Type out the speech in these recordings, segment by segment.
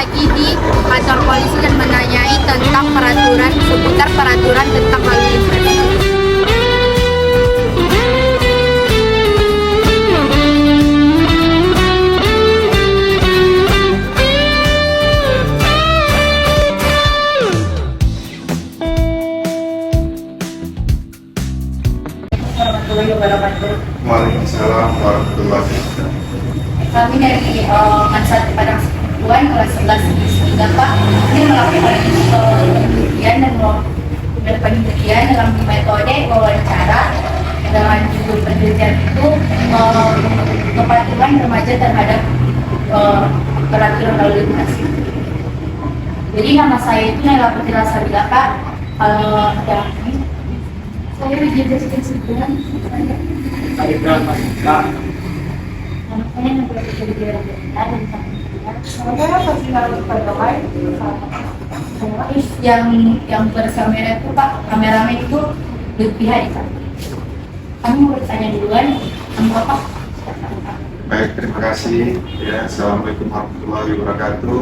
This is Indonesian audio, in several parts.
lagi di kantor polisi dan menanyai tentang seputar peraturan tentang lalu lintas. Waalaikumsalam warahmatullahi wabarakatuh. Kami dari Mansat Padang Sekutuan kelas 11 3 Pak ini melakukan penelitian dan penelitian dalam metode wawancara dengan judul penelitian itu kepatuhan remaja terhadap peraturan lalu lintas. Jadi nama saya itu Naila Putri Sabila Pak. Kalau ada saya Widya Sekian. Yang berkamera itu Pak, kameramen itu berpihak Pak. Kami mau bertanya duluan, Pak. Baik, terima kasih. Ya, assalamualaikum warahmatullahi wabarakatuh.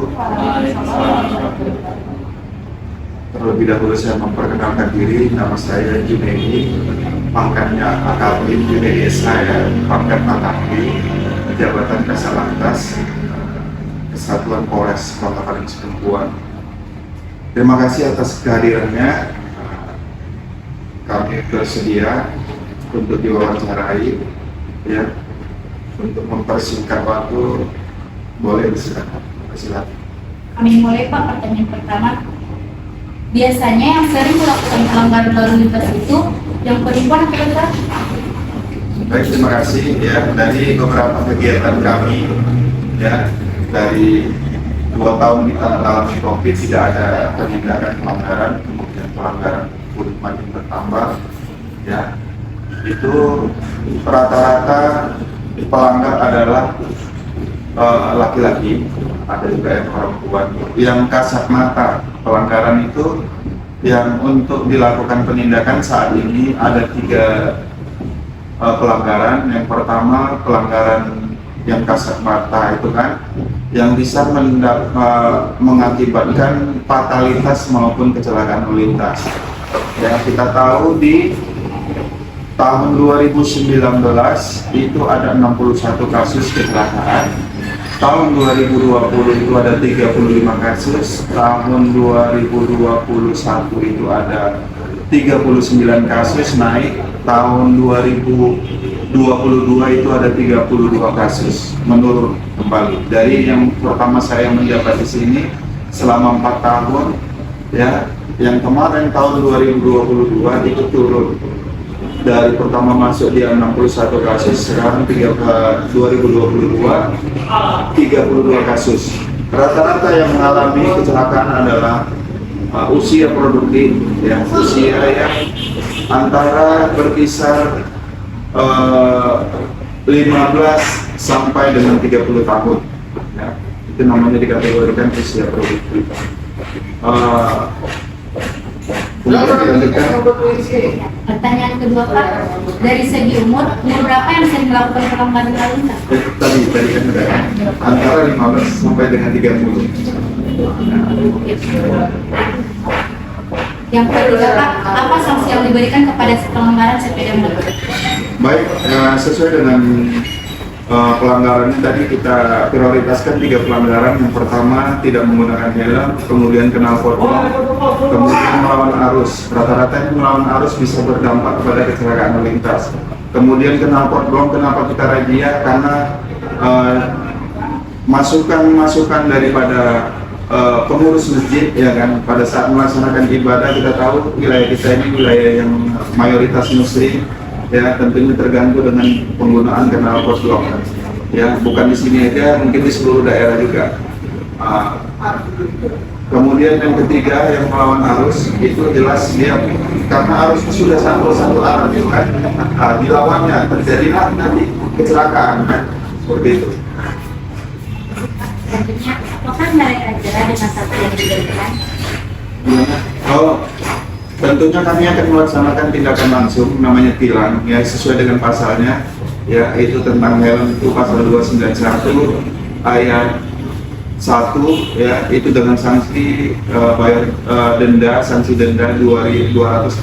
Terlebih dahulu saya memperkenalkan diri, nama saya Junaidi, pangkatnya AKP Junaidi saya, pangkat AKP, Jabatan Kasalantas, Kesatuan Polres Kota Padang Sekutuan. Terima kasih atas kehadirannya. Kami bersedia untuk diwawancarai, ya, untuk mempersingkat waktu. Boleh silakan. Kami mulai Pak, pertanyaan pertama. Biasanya yang sering melakukan pelanggaran lalu lintas itu yang perempuan atau laki-laki? Baik, terima kasih ya. Dari beberapa kegiatan kami, ya, dari 2 tahun kita mengalami COVID tidak ada penindakan pelanggaran, kemudian pelanggaran pun makin bertambah, ya. Itu rata-rata pelanggar adalah laki-laki, ada juga yang perempuan. Yang kasat mata pelanggaran itu yang untuk dilakukan penindakan saat ini ada 3 pelanggaran. Yang pertama pelanggaran yang kasat mata itu kan yang bisa mengakibatkan fatalitas maupun kecelakaan lalu lintas. Yang kita tahu di tahun 2019 itu ada 61 kasus kecelakaan. Tahun 2020 itu ada 35 kasus, tahun 2021 itu ada 39 kasus, naik tahun 2022 itu ada 32 kasus, menurun kembali. Dari yang pertama saya menjabat di sini selama 4 tahun, ya, yang kemarin tahun 2022 itu turun. Dari pertama masuk dia 61 kasus, sekarang 2022 32 kasus. Rata-rata yang mengalami kecelakaan adalah usia produktif, ya, usia yang antara berkisar 15 sampai dengan 30 tahun, ya. Itu namanya dikategorikan usia produktif. Pertanyaan kedua Pak, dari segi umur berapa yang sering melakukan pelanggaran lalu lintas? Tadi kan ada antara 15 sampai dengan 30. Yang ketiga Pak, apa sanksi yang diberikan kepada pelanggaran sepeda motor? Baik, sesuai dengan pelanggarannya tadi kita prioritaskan 3 pelanggaran. Yang pertama tidak menggunakan helm, kemudian knalpot, kemudian melawan arus. Rata-rata ini melawan arus bisa berdampak kepada kecelakaan lalu lintas. Kemudian knalpot blong, kenapa kita razia? Karena masukan daripada pengurus masjid, ya kan, pada saat melaksanakan ibadah. Kita tahu wilayah kita ini wilayah yang mayoritas muslim, ya, tentunya terganggu dengan penggunaan knalpot blong, ya, bukan di sini aja, mungkin di seluruh daerah juga. Kemudian yang ketiga yang melawan arus itu jelas dia karena arusnya sudah satu arah, kan, dilawannya terjadilah nanti kecelakaan, kan, seperti itu. Selanjutnya, apakah mereka jerah dengan sanksi yang diberikan? Oh, tentunya kami akan melaksanakan tindakan langsung, namanya tilang, ya, sesuai dengan pasalnya, ya, itu tentang helm itu pasal 291 ayat satu ya itu dengan sanksi bayar denda, sanksi denda 250.000.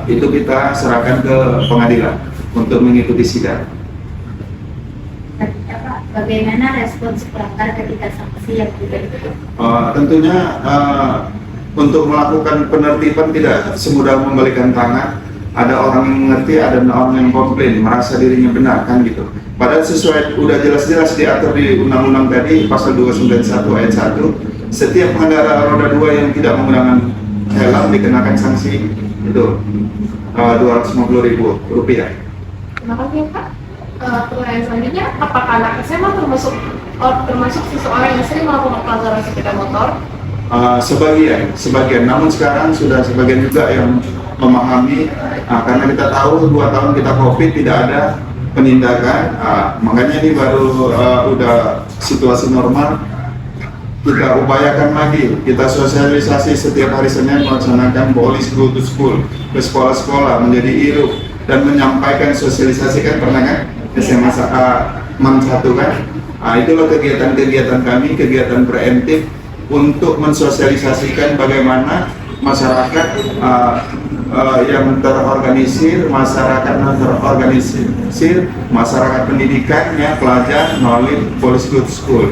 Itu kita serahkan ke pengadilan untuk mengikuti sidang. Bagaimana respons pelanggar ketika sanksi yang diberikan? Tentunya untuk melakukan penertiban tidak semudah membalikan tangan. Ada orang yang mengerti, ada orang yang komplain, merasa dirinya benar kan gitu. Padahal sesuai udah jelas-jelas diatur di undang-undang tadi pasal 291 ayat 1, setiap pengendara roda 2 yang tidak menggunakan helm dikenakan sanksi itu 250.000 rupiah. Terima kasih Pak. Pertanyaan selanjutnya, apakah anak SMA termasuk seseorang yang sering melakukan pelanggaran sepeda motor? Sebagian, namun sekarang sudah sebagian juga yang memahami, karena kita tahu 2 tahun kita COVID tidak ada penindakan, makanya ini baru udah situasi normal, kita upayakan lagi, kita sosialisasi setiap hari Senin melaksanakan Police Go to School ke sekolah-sekolah menjadi IRU dan menyampaikan sosialisasikan pernah kan SMA MAN 1 kan, itulah kegiatan-kegiatan kami, kegiatan preemptif untuk mensosialisasikan bagaimana masyarakat yang terorganisir, masyarakat non terorganisir, masyarakat pendidikannya, pelajar melalui Police Go to School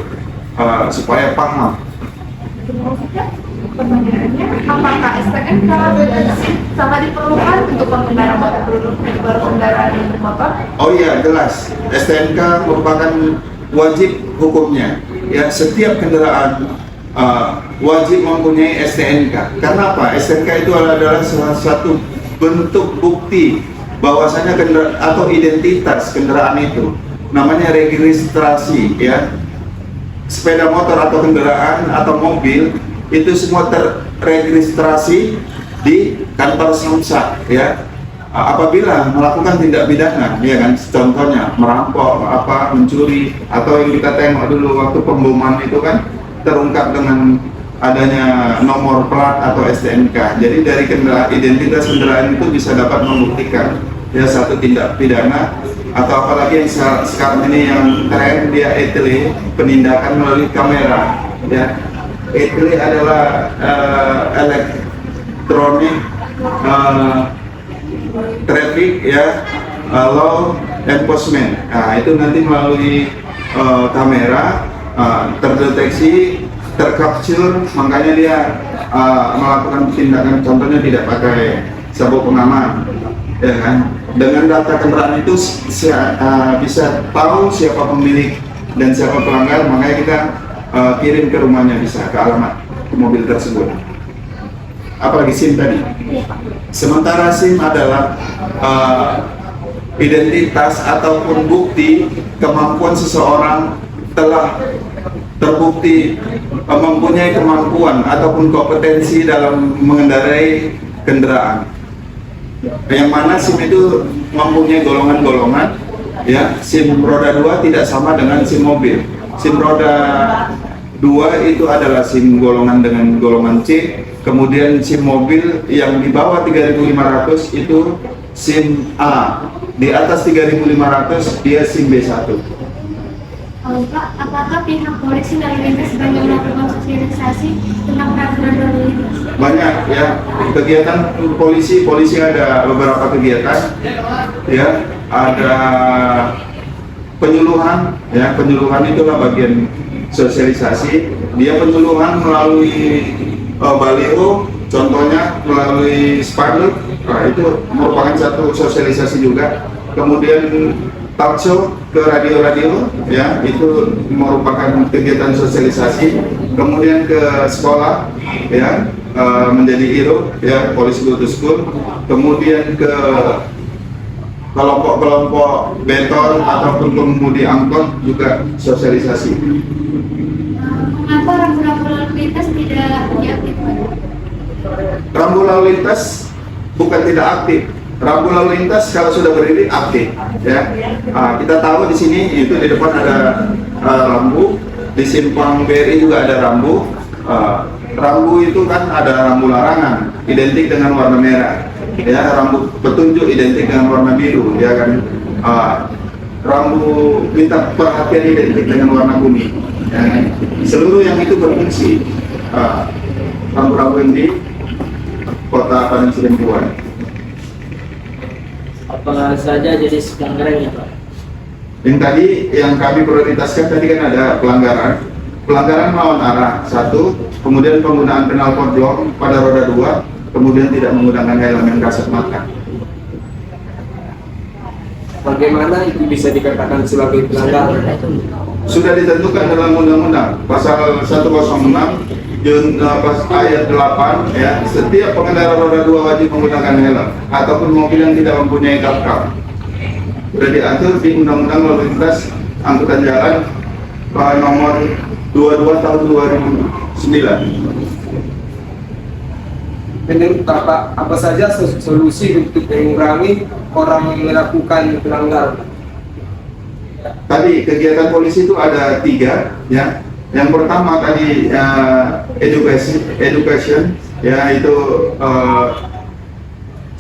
supaya paham. Pertanyaannya, apakah STNK dan SIM sangat diperlukan untuk pengendara berkendaraan motor? Oh iya, jelas. STNK merupakan wajib hukumnya. Ya, setiap kendaraan wajib mempunyai STNK. Karena apa? STNK itu adalah salah satu bentuk bukti bahwasanya kendaraan atau identitas kendaraan itu. Namanya registrasi, ya. Sepeda motor atau kendaraan atau mobil itu semua terregistrasi di kantor Samsat, ya. Apabila melakukan tindak pidana, ya kan, contohnya merampok, mencuri, atau yang kita tengok dulu waktu pemboman itu kan terungkap dengan adanya nomor plat atau STNK. Jadi dari identitas kendaraan itu bisa dapat membuktikan ya satu tindak pidana, atau apalagi yang sekarang ini yang tren dia ETLE, penindakan melalui kamera, ya. ETLE adalah electronic traffic, ya, law enforcement. Nah, itu nanti melalui kamera terdeteksi, tercapture, makanya dia melakukan tindakan, contohnya tidak pakai sabuk pengaman, ya kan. Dengan data kendaraan itu bisa tahu siapa pemilik dan siapa pelanggar, makanya kita kirim ke rumahnya, bisa ke alamat mobil tersebut. Apalagi SIM tadi. Sementara SIM adalah identitas ataupun bukti kemampuan seseorang telah terbukti mempunyai kemampuan ataupun kompetensi dalam mengendarai kendaraan. Yang mana SIM itu mempunyai golongan-golongan, ya. SIM roda 2 tidak sama dengan SIM mobil. SIM roda 2 itu adalah SIM golongan dengan golongan C. Kemudian SIM mobil yang di bawah 3.500 itu SIM A. Di atas 3.500 dia SIM B1. Pak, apakah pihak polisi lalu lintas banyak melakukan sosialisasi tentang peraturan lalu lintas? Banyak, ya. Kegiatan polisi ada beberapa kegiatan, ya. Ada penyuluhan, ya. Penyuluhan itulah bagian sosialisasi. Dia penyuluhan melalui baliho, contohnya melalui spanduk. Nah, itu merupakan satu sosialisasi juga. Kemudian talk show ke radio-radio, ya, itu merupakan kegiatan sosialisasi. Kemudian ke sekolah, ya, menjadi IRO, ya, Police Go to School. Kemudian ke kelompok-kelompok beton ataupun pengemudi angkot juga sosialisasi. Mengapa rambu-rambu lalu lintas tidak diaktifkan? Rambu lalu lintas bukan tidak aktif. Rambu lalu lintas kalau sudah berdiri aktif, ya. Kita tahu di sini itu di depan ada rambu, di simpang BRI juga ada rambu. Rambu itu kan ada rambu larangan, identik dengan warna merah, ya. Rambu petunjuk identik dengan warna biru, ya kan. Rambu minta perhatian identik dengan warna kuning. Ya, seluruh yang itu berfungsi rambu-rambu di Kota Padang Sidempuan. Apa saja jenis pelanggaran ya Pak? Yang tadi yang kami prioritaskan tadi kan ada pelanggaran melawan arah 1, kemudian penggunaan knalpot blok pada roda 2, kemudian tidak menggunakan helm yang kasat mata. Bagaimana itu bisa dikatakan sebagai pelanggaran? Sudah ditentukan dalam undang-undang pasal 106 ayat 8 ya, setiap pengendara roda 2 wajib menggunakan helm ataupun mobil yang tidak mempunyai kap-kap. Sudah diatur di Undang-Undang Lalu Lintas Angkutan Jalan nomor 22 tahun 2009. Menurut Bapak, apa saja solusi untuk mengurangi orang yang melakukan pelanggaran? Tadi kegiatan polisi itu ada 3 ya. Yang pertama tadi education ya, itu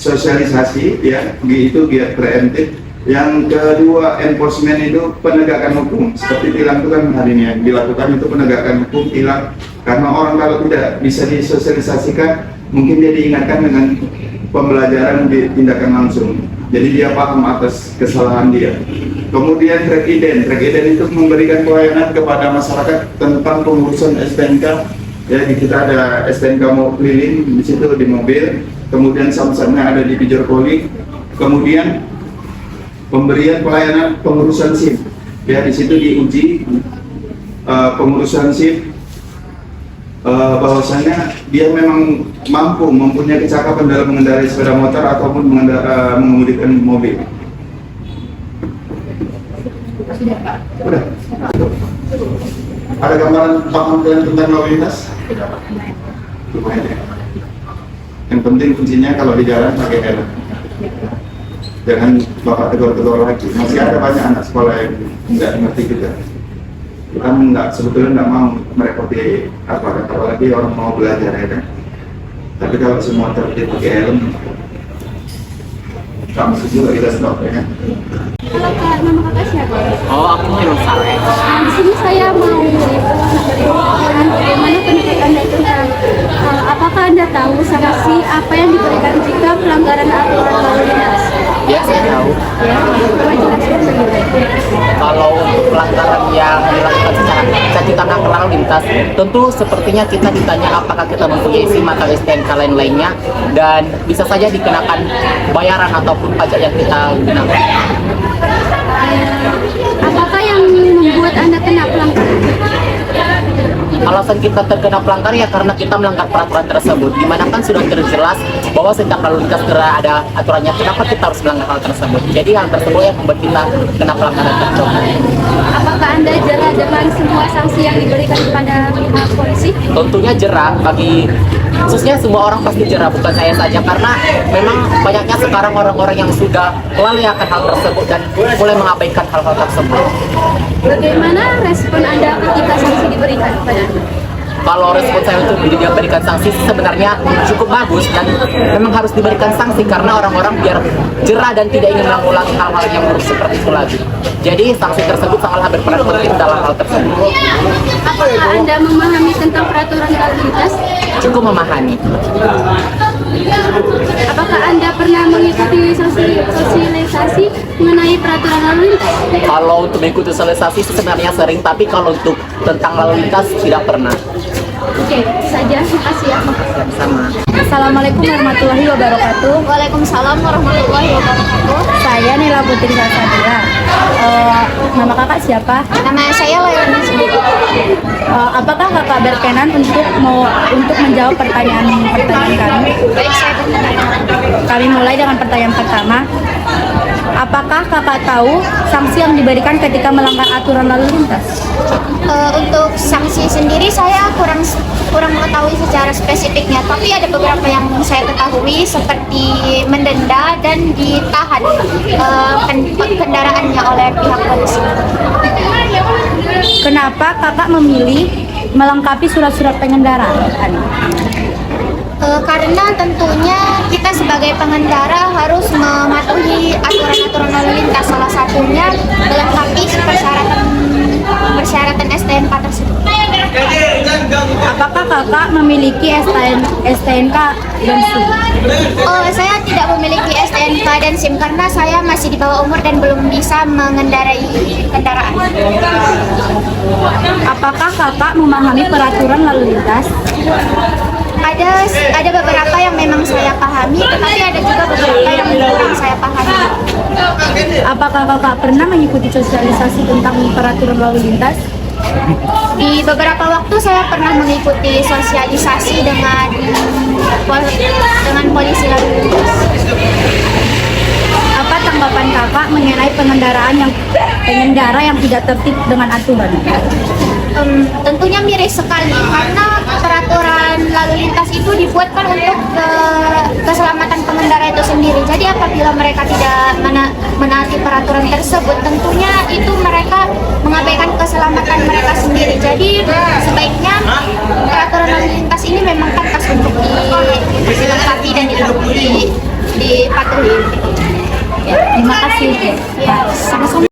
sosialisasi ya, itu giat preemptif. Yang kedua enforcement, itu penegakan hukum. Seperti tilang itu kan hari ini yang dilakukan itu penegakan hukum tilang, karena orang kalau tidak bisa disosialisasikan mungkin dia diingatkan dengan pembelajaran di tindakan langsung, jadi dia paham atas kesalahan dia. Kemudian track ident itu memberikan pelayanan kepada masyarakat tentang pengurusan STNK ya. Di kita ada STNK mau keliling di situ di mobil, kemudian samsatnya ada di Pijor Poli, kemudian pemberian pelayanan pengurusan SIM ya, di situ diuji pengurusan SIM bahwasanya dia memang mempunyai kecakapan dalam mengendarai sepeda motor ataupun mengemudikan mobil. Sudah Pak. Udah. Ada gambaran paham kalian tentang lalu lintas? Lumayan ya. Yang penting kuncinya kalau di jalan pakai helm. Jangan bapak tegur-tegur lagi. Masih ada banyak anak sekolah yang nggak ngerti juga. Kita sebetulnya nggak mau merepoti apalagi orang mau belajar ya kan. Tapi kalau semua tertib pakai helm, kamu juga kita stop ya kan. Halo Kak, nama Kakak siapa? Oh, aku Mirul Saleh. Di sini saya mau bagaimana pendapat Anda tentang apakah Anda tahu sanksi apa yang diberikan jika pelanggaran aturan lalu lintas? Ya, saya tahu. Ya, coba jelaskan bagaimana. Kalau untuk pelanggaran yang dilakukan secara caci tangan lalu lintas, tentu sepertinya kita ditanya apakah kita mempunyai SIM atau STNK lain-lainnya, dan bisa saja dikenakan bayaran ataupun pajak yang kita gunakan. Apakah yang membuat Anda kena pelanggaran? Alasan kita terkena pelanggar ya karena kita melanggar peraturan tersebut, dimana kan sudah terjelas bahwa setiap lalu lintas ada aturannya, kenapa kita harus melanggar hal tersebut. Jadi hal tersebut yang membuat kita kena pelanggaran tersebut. Apakah Anda jera dengan semua sanksi yang diberikan kepada pihak polisi? Tentunya jerah, khususnya semua orang pasti jerah, bukan saya saja, karena memang banyaknya sekarang orang-orang yang sudah lalai akan hal tersebut dan mulai mengabaikan hal-hal tersebut. Bagaimana respon Anda ketika sanksi diberikan kepada Anda? Kalau respon saya untuk diberikan sanksi sebenarnya cukup bagus, dan memang harus diberikan sanksi karena orang-orang biar jerah dan tidak ingin mengulangi hal-hal yang buruk seperti itu lagi. Jadi sanksi tersebut sangatlah berperan penting dalam hal tersebut. Apakah Anda memahami tentang peraturan lalu lintas? Cukup memahami. Apakah Anda pernah mengikuti sosialisasi mengenai peraturan lalu lintas? Kalau untuk mengikuti sosialisasi sebenarnya sering, tapi kalau untuk tentang lalu lintas tidak pernah. Oke, itu saja. Terima kasih ya. Sama. Assalamualaikum warahmatullahi wabarakatuh. Waalaikumsalam warahmatullahi wabarakatuh. Saya Nila Putri Sasadira. Nama kakak siapa? Nama saya Leoni Sendiri. Apakah kakak berkenan untuk menjawab pertanyaan kami? Baik, saya bertanya. Kami mulai dengan pertanyaan pertama. Apakah kakak tahu sanksi yang diberikan ketika melanggar aturan lalu lintas? Untuk sanksi sendiri saya kurang mengetahui secara spesifiknya, tapi ada beberapa yang saya ketahui seperti mendenda dan ditahan kendaraannya oleh pihak polisi. Kenapa kakak memilih melengkapi surat-surat pengendaraan? Karena tentunya kita sebagai pengendara harus mematuhi aturan-aturan lalu lintas, salah satunya melengkapi persyaratan persyaratan STNK tersebut. Apakah kakak memiliki STNK dan SIM? Oh, saya tidak memiliki STNK dan SIM karena saya masih di bawah umur dan belum bisa mengendarai kendaraan. Apakah kakak memahami peraturan lalu lintas? Ada beberapa yang memang saya pahami, tetapi ada juga beberapa yang kurang saya pahami. Apakah kakak pernah mengikuti sosialisasi tentang peraturan lalu lintas? Di beberapa waktu saya pernah mengikuti sosialisasi dengan polisi lalu lintas. Apa tanggapan kakak mengenai pengendara yang tidak tertib dengan aturan? Tentunya miris sekali karena peraturan lalu lintas itu dibuatkan untuk keselamatan pengendara itu sendiri. Jadi apabila mereka tidak menaati peraturan tersebut, tentunya itu mereka mengabaikan keselamatan mereka sendiri. Jadi sebaiknya peraturan lalu lintas ini memang pantas untuk dilengkapi dan dipatuhi. Terima kasih. Sama-sama.